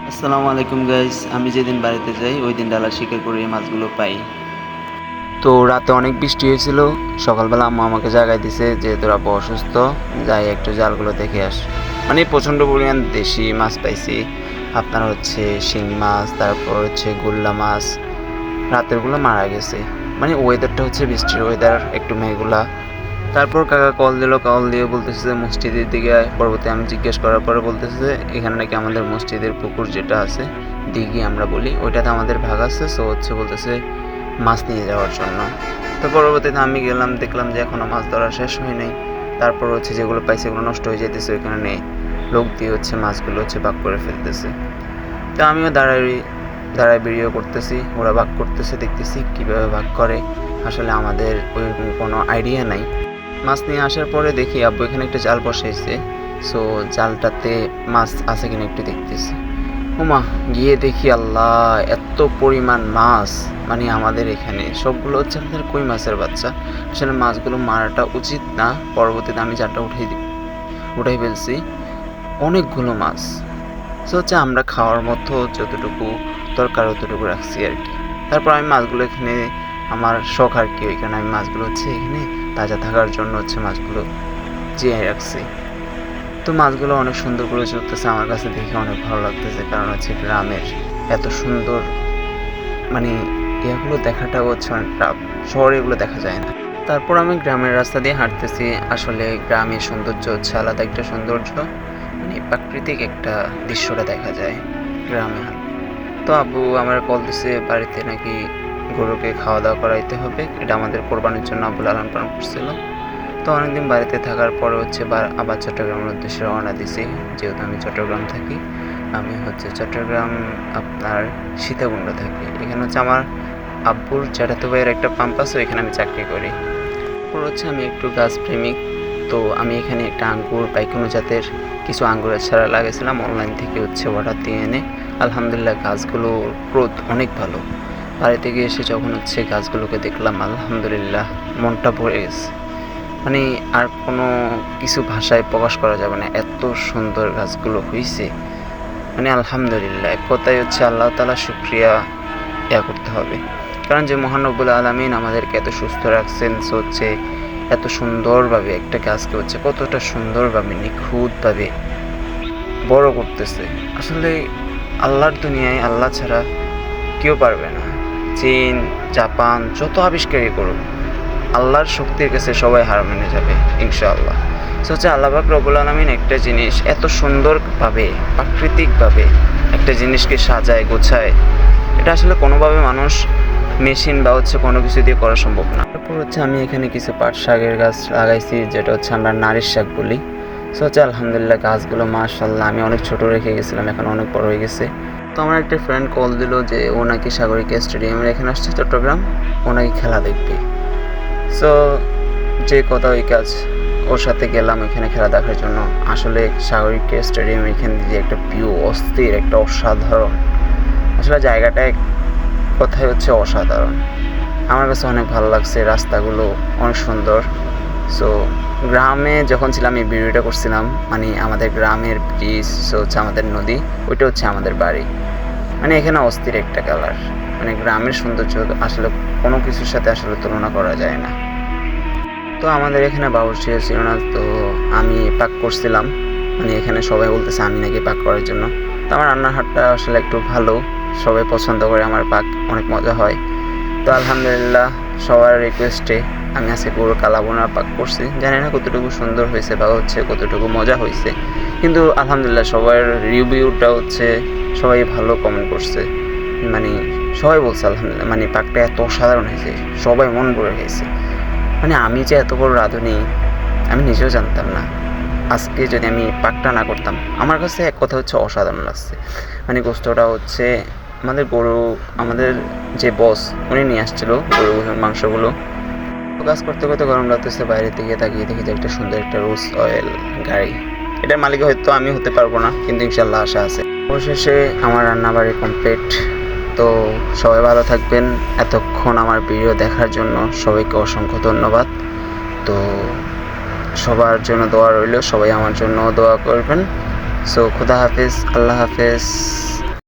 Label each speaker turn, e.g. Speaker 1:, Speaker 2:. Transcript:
Speaker 1: আসসালামু আলাইকুম গাইস, আমি যেদিন বাড়িতে যাই ওই দিন ডালা শিকার করে এই মাছগুলো পাই। তো রাতে অনেক বৃষ্টি হয়েছিল। সকালবেলা আম্মু আমাকে জাগাই দিছে যে তোর আব্বু অসুস্থ, যাই একটু জালগুলো দেখে আস। মানে প্রচণ্ড পরিমাণ দেশি মাছ পাইছি। আপনার হচ্ছে শিং মাছ, তারপর হচ্ছে গুল্লা মাছ। রাতেরগুলো মারা গেছে। মানে ওয়েদারটা হচ্ছে বৃষ্টির ওয়েদার, একটু মেঘলা। তারপর কাকা কল দিয়ে বলতেছে যে মসজিদের দিকে আয়। পরবর্তী আমি জিজ্ঞেস করার পরে বলতেছে যে এখানে নাকি আমাদের মসজিদের পুকুর যেটা আছে, দিঘি আমরা বলি, ওইটাতে আমাদের ভাগ আছে। সো হচ্ছে বলতেছে মাছ নিয়ে যাওয়ার জন্য। তো পরবর্তীতে আমি গেলাম, দেখলাম যে এখনও মাছ ধরা শেষ হয় নাই। তারপর হচ্ছে যেগুলো পাইছে এগুলো নষ্ট হয়ে যেতেছে, ওইখানে নেই। লোক দিয়ে হচ্ছে মাছগুলো হচ্ছে ভাগ করে ফেলতেছে। তো আমিও দাঁড়ায় ভিডিও করতেছি, ওরা ভাগ করতেছে, দেখতেছি কীভাবে ভাগ করে। আসলে আমাদের ওইরকম কোনো আইডিয়া নাই। মাছ নিয়ে আসার পরে দেখি আব্বু এখানে একটা জাল বসাইছে। সো জালটাতে মাছ আছে কিনা একটু দেখতেছি। ওমা, গিয়ে দেখি আল্লাহ, এত পরিমাণ মাছ! মানে আমাদের এখানে সবগুলো হচ্ছে আমাদের কই মাছের বাচ্চা। আসলে মাছগুলো মারাটা উচিত না। পরবর্তীতে আমি জালটা উঠাই ফেলছি। অনেকগুলো মাছ। সো হচ্ছে আমরা খাওয়ার মতো যতটুকু দরকার অতটুকু রাখছি আর কি। তারপর আমি মাছগুলো এখানে, আমার শখ আর কি, ওইখানে আমি মাছগুলো হচ্ছে এখানে তাজা থাকার জন্য হচ্ছে মাছগুলো জিয়ে রাখছি। তো মাছগুলো অনেক সুন্দর করে চলতেছে, আমার কাছে দেখে অনেক ভালো লাগতেছে। কারণ হচ্ছে গ্রামের এত সুন্দর, মানে এগুলো দেখাটাও হচ্ছে অনেক টাফ, শহরে এগুলো দেখা যায় না। তারপর আমি গ্রামের রাস্তা দিয়ে হাঁটতেছি। আসলে গ্রামের সৌন্দর্য হচ্ছে আলাদা একটা সৌন্দর্য, মানে প্রাকৃতিক একটা দৃশ্যটা দেখা যায় গ্রামে। তো আব্বু আমার কল দিছে, বাড়িতে নাকি গরুকে খাওয়া দাওয়া করাইতে হবে। এটা আমাদের কোরবানির জন্য আব্বু লালন পালন করছিল। তো অনেকদিন বাড়িতে থাকার পরে হচ্ছে আবার চট্টগ্রামের উদ্দেশ্যে রওনা দিছি। যেহেতু আমি চট্টগ্রাম থাকি, আমি হচ্ছে চট্টগ্রাম আপনার সীতাকুণ্ড থাকি। এখানে হচ্ছে আমার আব্বুর জ্যাঠাতো ভাইয়ের একটা পাম্প আছে, ওইখানে আমি চাকরি করি। তারপর হচ্ছে আমি একটু গাছপ্রেমিক। তো আমি এখানে একটা আঙ্গুর বাইকুনো জাতের কিছু আঙ্গুরের চারা লাগিয়েছিলাম অনলাইন থেকে হচ্ছে অর্ডার দিয়ে এনে। আলহামদুলিল্লাহ গাছগুলোর গ্রোথ অনেক ভালো। বাড়ি থেকে এসে যখন হচ্ছে গাছগুলোকে দেখলাম, আলহামদুলিল্লাহ মনটা ভরে গেছে। মানে আর কোনো কিছু ভাষায় প্রকাশ করা যাবে না, এত সুন্দর গাছগুলো হয়েছে। মানে আলহামদুলিল্লাহ, এক কথায় হচ্ছে আল্লাহ তাআলা শুকরিয়া করতে হবে। কারণ যে মহান রব্বুল আলামিন আমাদেরকে এত সুস্থ রাখছেন, সো হচ্ছে এত সুন্দরভাবে একটা গাছকে হচ্ছে কতটা সুন্দরভাবে নিখুঁতভাবে বড় করতেছে। আসলে আল্লাহর দুনিয়ায় আল্লাহ ছাড়া কেউ পারবে না। চীন, জাপান যত আবিষ্কারই করুক, আল্লাহর শক্তির কাছে সবাই হার মেনে যাবে ইনশাআল্লাহ। সো হচ্ছে আল্লাহ পাক রব্বুল আলামিন একটা জিনিস এত সুন্দরভাবে প্রাকৃতিকভাবে একটা জিনিসকে সাজায় গোছায়, এটা আসলে কোনোভাবে মানুষ মেশিন বা হচ্ছে কোনো কিছু দিয়ে করা সম্ভব না। তারপর হচ্ছে আমি এখানে কিছু পাট শাকের গাছ লাগাইছি, যেটা হচ্ছে আমরা নারিশ শাক বলি। সো হচ্ছে আলহামদুলিল্লাহ গাছগুলো মাশাআল্লাহ, আমি অনেক ছোটো রেখে গেছিলাম, এখন অনেক বড় হয়ে গেছে। তো আমার একটা ফ্রেন্ড কল দিল যে ও নাকি সাগরিকা স্টেডিয়ামের এখানে আসছে চট্টগ্রাম, ও নাকি খেলা দেখবে। সো যে কথা ওই কাজ, ওর সাথে গেলাম এখানে খেলা দেখার জন্য। আসলে সাগরিকা স্টেডিয়াম এখানে যে একটা ভিউ অস্থির, একটা অসাধারণ, আসলে জায়গাটা কথাই হচ্ছে অসাধারণ। আমার কাছে অনেক ভালো লাগছে, রাস্তাগুলো অনেক সুন্দর। সো গ্রামে যখন ছিলাম এই ভিডিওটা করছিলাম, মানে আমাদের গ্রামের ব্রিজ, সো হচ্ছে আমাদের নদী, ওইটা হচ্ছে আমাদের বাড়ি। মানে এখানে অস্থির একটা কালার, মানে গ্রামের সৌন্দর্য আসলে কোনো কিছুর সাথে আসলে তুলনা করা যায় না। তো আমাদের এখানে বাবুর্চিও ছিল না, তো আমি পাক করছিলাম। মানে এখানে সবাই বলতেছে আমি নাকি পাক করার জন্য। তো আমার রান্নার হাতটা আসলে একটু ভালো, সবাই পছন্দ করে আমার পাক, অনেক মজা হয়। তো আলহামদুলিল্লাহ সবার রিকোয়েস্টে আমি আজকে পুরো কালাবোনা পাক করছি। জানি না কতটুকু সুন্দর হয়েছে বা হচ্ছে কতটুকু মজা হয়েছে, কিন্তু আলহামদুলিল্লাহ সবার রিভিউটা হচ্ছে সবাই ভালো কমেন্ট করছে। মানে সবাই বলছে আলহামদুলিল্লাহ, মানে পাকটা এত অসাধারণ হয়েছে, সবাই মন ভরে গেছে। মানে আমি যে এত বড় রাঁধুনি আমি নিজেও জানতাম না। আজকে যদি আমি পাকটা না করতাম, আমার কাছে এক কথা হচ্ছে অসাধারণ লাগছে। মানে গোস্তটা হচ্ছে আমাদের যে বস উনি নিয়ে আসছিলো গরুর মাংসগুলো। কাজ করতে করতে গরম লাগতেছে, বাইরে থেকে তাকিয়ে দেখি যে একটা সুন্দর একটা রোজ অয়েল গাড়ি। এটার মালিক হয়তো আমি হতে পারবো না, কিন্তু ইনশাল্লাহ আশা আছে। অবশেষে আমার রান্নাবাড়ি কমপ্লিট। তো সবাই ভালো থাকবেন। এতক্ষণ আমার ভিডিও দেখার জন্য সবাইকে অসংখ্য ধন্যবাদ। তো সবার জন্য দোয়া রইল, সবাই আমার জন্য দোয়া করবেন। সো খুদা হাফেজ, আল্লাহ হাফেজ।